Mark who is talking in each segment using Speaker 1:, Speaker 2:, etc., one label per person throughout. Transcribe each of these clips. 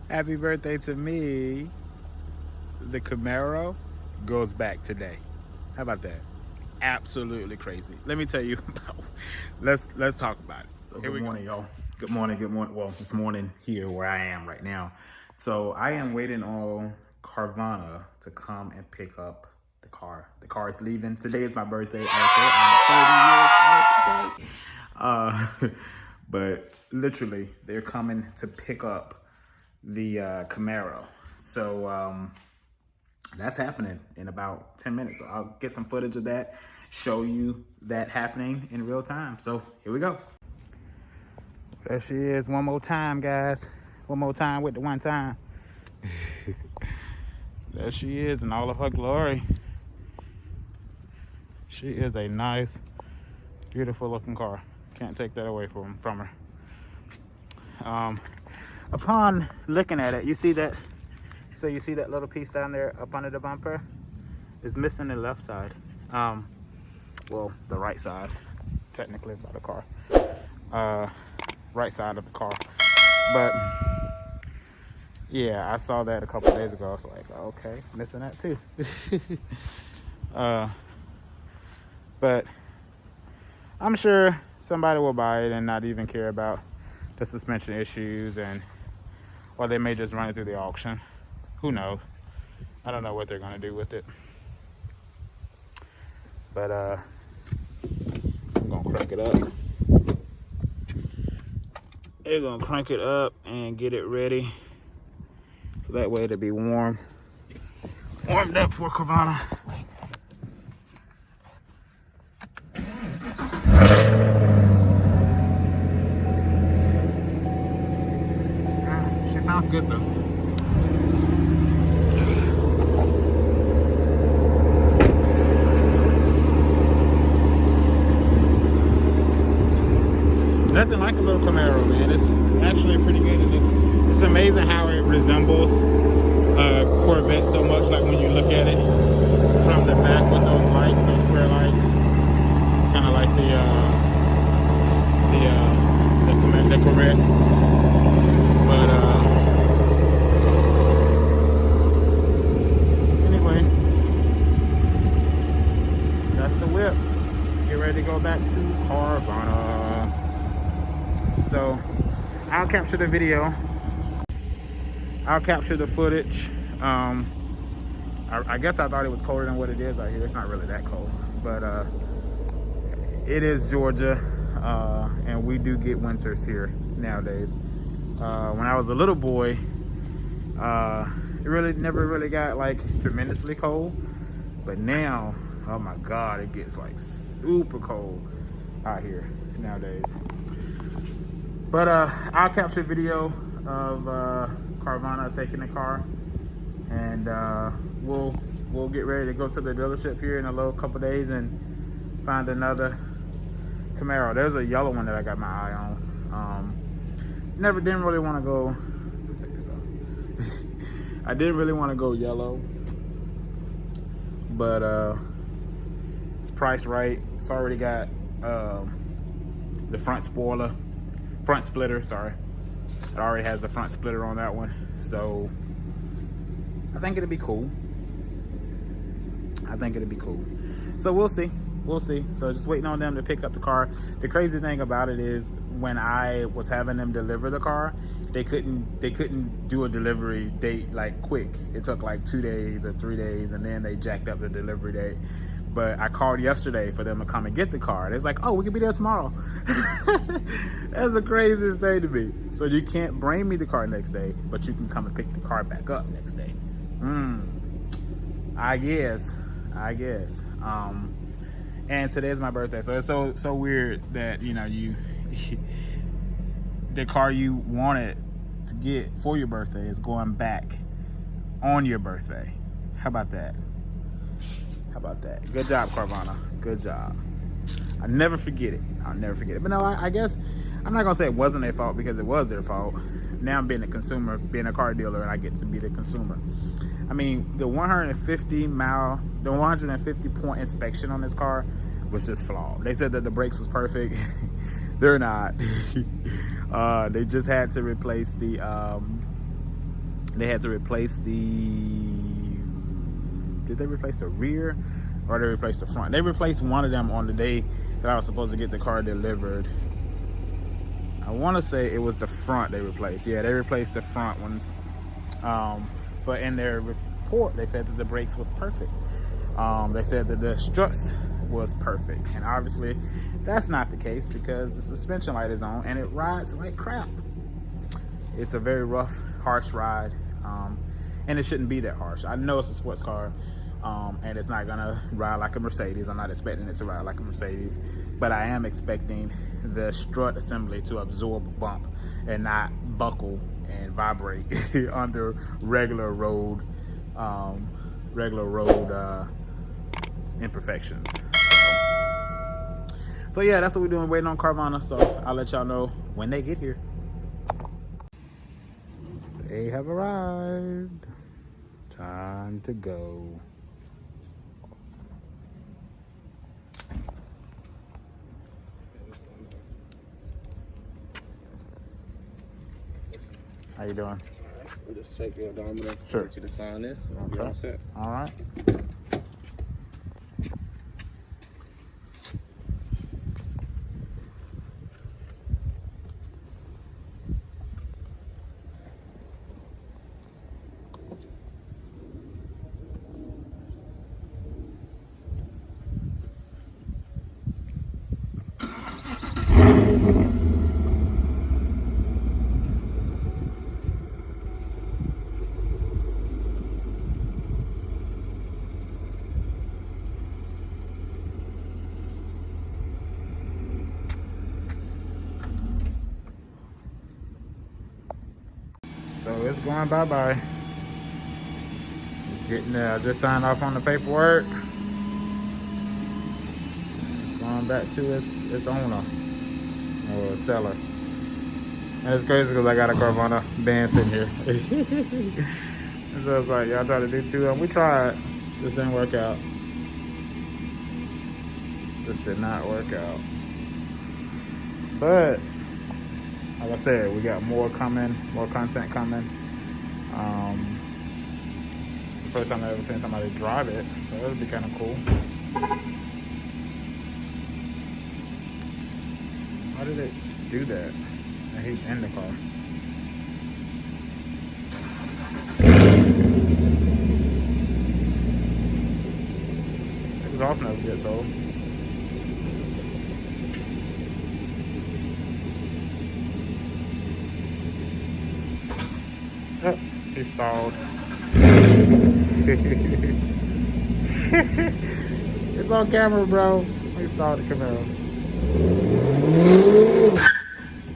Speaker 1: Happy birthday to me. The Camaro goes back today. How about that? Absolutely crazy. Let me tell you about. Let's talk about it.
Speaker 2: So good morning, y'all. Good morning. Good morning. Well, it's morning here where I am right now. So I am waiting on Carvana to come and pick up the car. The car is leaving. Today is my birthday. I'm 30 years old today. But literally, they're coming to pick up the Camaro. So that's happening in about 10 minutes. So I'll get some footage of that, show you that happening in real time. So here we go.
Speaker 1: There she is one more time, guys. One more time with the one time. There she is in all of her glory. She is a nice, beautiful looking car. Can't take that away from her. Upon looking at it, you see that? So you see that little piece down there up under the bumper? It's missing the left side. Well, the right side, technically, by the car. Right side of the car. But yeah, I saw that a couple days ago. I was like, okay, missing that too. But I'm sure somebody will buy it and not even care about the suspension issues, or they may just run it through the auction. Who knows? I don't know what they're gonna do with it. But I'm gonna crank it up. They're gonna crank it up and get it ready, so that way it'll be warmed up for Carvana. She sounds good though. Nothing like a little Camaro, man. It's actually pretty good. And it's amazing how it resembles a Corvette so much. Like when you look at it from the back with those lights, those square lights, kind of like the Corvette. But anyway, that's the whip. Get ready to go back to Carvana. So I'll capture the video. I'll capture the footage. I guess I thought it was colder than what it is out here. It's not really that cold, but it is Georgia, and we do get winters here nowadays. When I was a little boy, it really never really got like tremendously cold, but now, oh my God, it gets like super cold out here nowadays. But I'll capture video of Carvana taking the car, and we'll get ready to go to the dealership here in a little couple days and find another Camaro. There's a yellow one that I got my eye on. Didn't really want to go. I didn't really want to go yellow, but it's priced right. It's already got the front splitter, sorry. It already has the front splitter on that one. So I think it'll be cool. So we'll see. So just waiting on them to pick up the car. The crazy thing about it is when I was having them deliver the car, they couldn't do a delivery date like quick. It took like 2 days or 3 days, and then they jacked up the delivery date. But I called yesterday for them to come and get the car. And it's like, oh, we can be there tomorrow. That's the craziest thing to me. So you can't bring me the car next day, but you can come and pick the car back up next day. I guess. And today's my birthday. So it's so weird that, you the car you wanted to get for your birthday is going back on your birthday. How about that? Good job, Carvana. Good job. I'll never forget it. But no, I guess I'm not gonna say it wasn't their fault, because it was their fault. Now I'm being a consumer, being a car dealer, and I get to be the consumer. I mean, the 150 point inspection on this car was just flawed. They said that the brakes was perfect. They're not. They just had to replace the
Speaker 2: They had to replace did they replace the rear or they replaced the front? They replaced one of them on the day that I was supposed to get the car delivered. I want to say it was the front they replaced. Yeah, they replaced the front ones. But in their report, they said that the brakes was perfect. They said that the struts was perfect. And obviously, that's not the case because the suspension light is on and it rides like crap. It's a very rough, harsh ride. And it shouldn't be that harsh. I know it's a sports car. And it's not gonna ride like a Mercedes. I'm not expecting it to ride like a Mercedes, but I am expecting the strut assembly to absorb a bump and not buckle and vibrate under regular road imperfections. So yeah, that's what we're doing, waiting on Carvana. So I'll let y'all know when they get here. They have arrived. Time to go. How you doing?
Speaker 3: All right. We'll just check your odometer.
Speaker 2: Sure.
Speaker 3: Get you to sign this. And
Speaker 2: Okay.
Speaker 3: be all set.
Speaker 2: All right. So it's going bye-bye. It's getting there. I just signed off on the paperwork. It's going back to its owner or seller. And it's crazy because I got a Carvana band sitting here. And so it's like, y'all try to do two of them. We tried. This didn't work out. This did not work out. But like I said, we got more coming, more content coming. It's the first time I've ever seen somebody drive it, so that would be kind of cool. How did it do that? And he's in the car. Exhaust never gets old. Oh, he stalled. It's on camera, bro. He stalled the Camaro.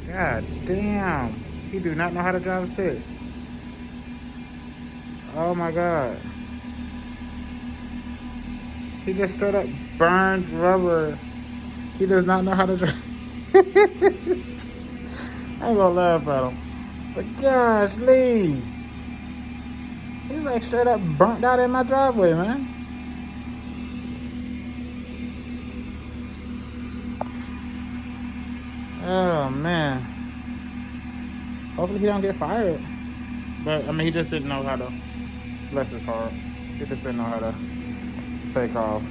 Speaker 2: God damn. He do not know how to drive a stick. Oh my God. He just straight up burned rubber. He does not know how to drive. I ain't gonna laugh at him. But gosh, Lee. He's like straight up burnt out in my driveway, man. Oh man. Hopefully he don't get fired. But I mean, he just didn't know how to. Bless his heart. He just didn't know how to take off.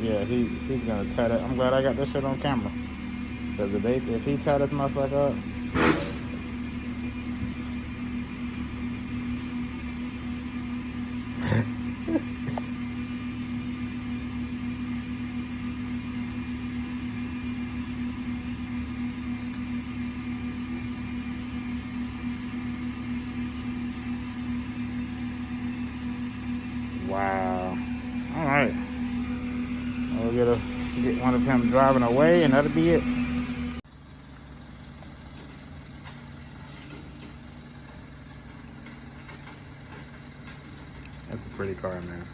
Speaker 2: Yeah, he's gonna tear it. I'm glad I got this shit on camera. Cause if he tear this motherfucker up. Wow. All right. We'll get one of him driving away, and that'll be it. That's a pretty car, man.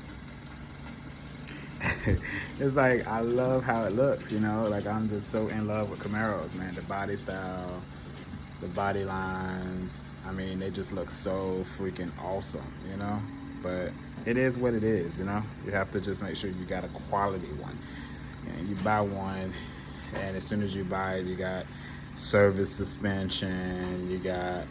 Speaker 2: It's like, I love how it looks, you know? Like, I'm just so in love with Camaros, man. The body style, the body lines. I mean, they just look so freaking awesome, you know? But it is what it is, you know? You have to just make sure you got a quality one. And you buy one, and as soon as you buy it, you got service suspension, you got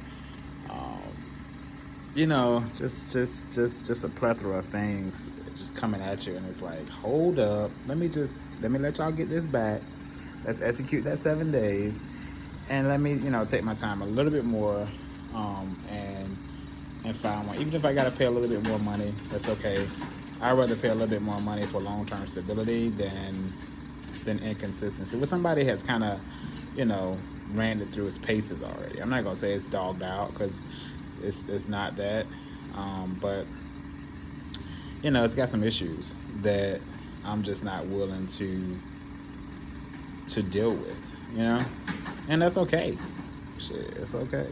Speaker 2: you know, just a plethora of things just coming at you, and it's like, hold up, let me let y'all get this back. Let's execute that 7 days, and let me, you know, take my time a little bit more, and find one. Even if I gotta pay a little bit more money, that's okay. I'd rather pay a little bit more money for long-term stability than inconsistency. With somebody that's kind of, you know, ran it through its paces already. I'm not gonna say it's dogged out, because it's not that, but you know, it's got some issues that I'm just not willing to deal with, you know, and that's okay. Shit, it's okay.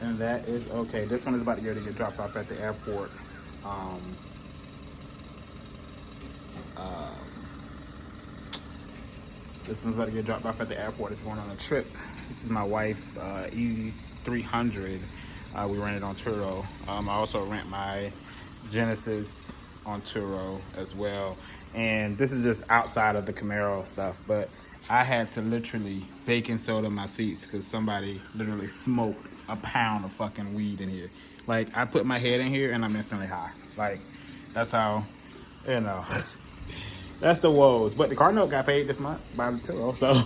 Speaker 2: And that is okay. This one is about to get dropped off at the airport. This one's about to get dropped off at the airport. It's going on a trip. This is my wife, E300. We rented on Turo. I also rent my Genesis on Turo as well. And this is just outside of the Camaro stuff, but I had to literally baking soda my seats because somebody literally smoked a pound of fucking weed in here. Like, I put my head in here and I'm instantly high. Like, that's how, you know, that's the woes. But the car note got paid this month by the Turo, so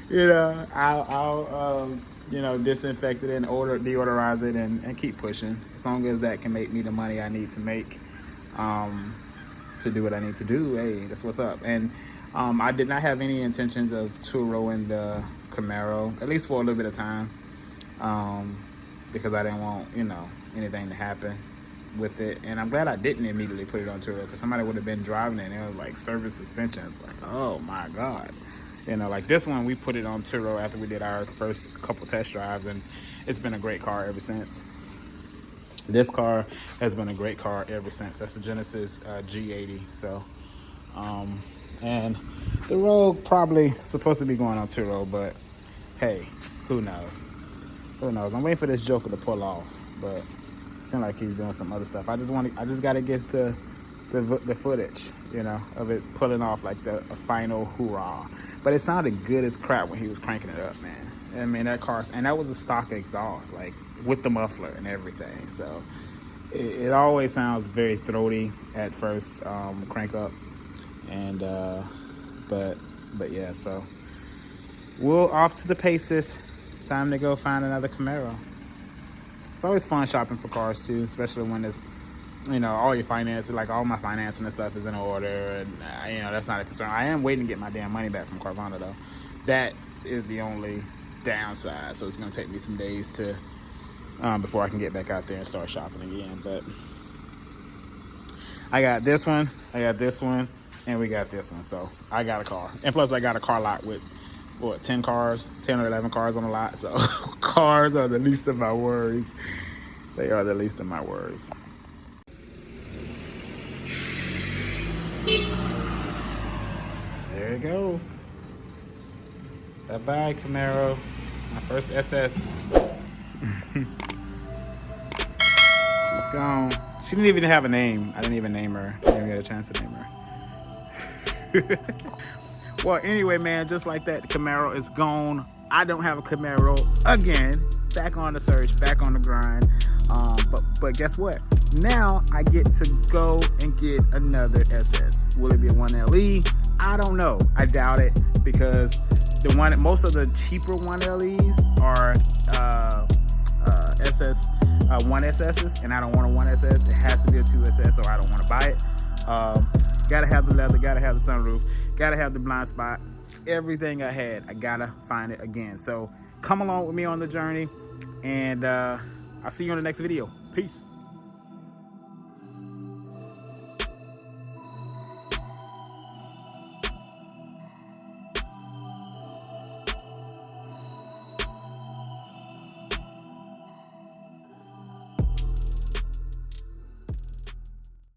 Speaker 2: you know, I'll you know, disinfect it and deodorize it and keep pushing, as long as that can make me the money I need to make to do what I need to do. Hey, that's what's up. And I did not have any intentions of Turoing the Camaro, at least for a little bit of time, because I didn't want, you know, anything to happen with it. And I'm glad I didn't immediately put it on Turo, because somebody would have been driving it and it was like service suspension. It's like, oh my God. You know, like this one, we put it on Turo after we did our first couple test drives, and it's been a great car ever since. This car has been a great car ever since. That's the Genesis G80. So, and the Rogue probably supposed to be going on Turo, but hey, who knows? Who knows? I'm waiting for this Joker to pull off, but it seems like he's doing some other stuff. I just got to get the footage, you know, of it pulling off, like a final hoorah. But it sounded good as crap when he was cranking it up, man. I mean, that car, and that was a stock exhaust, like with the muffler and everything. So it always sounds very throaty at first, crank up, and but yeah. So we're off to the paces. Time to go find another Camaro. It's always fun shopping for cars too, especially when it's, you know, all your finances, like all my financing and stuff is in order, and you know, that's not a concern. I am waiting to get my damn money back from Carvana though. That is the only downside. So it's gonna take me some days to before I can get back out there and start shopping again. But I got this one, and we got this one. So I got a car, and plus I got a car lot with what, 10 or 11 cars on the lot. So cars are the least of my worries. They are the least of my worries. There it goes. Bye-bye, Camaro. My first SS. She's gone. She didn't even have a name. I didn't even name her. I didn't even get a chance to name her. Well, anyway, man, just like that, the Camaro is gone. I don't have a Camaro again. Back on the search, back on the grind. But guess what? Now I get to go and get another SS. Will it be a 1LE? I don't know. I doubt it, because most of the cheaper 1LEs are SS 1SSs, and I don't want a 1SS. It has to be a 2SS, or I don't want to buy it. Gotta have the leather, gotta have the sunroof, gotta have the blind spot. Everything I had, I gotta find it again. So come along with me on the journey, and I'll see you in the next video. Peace.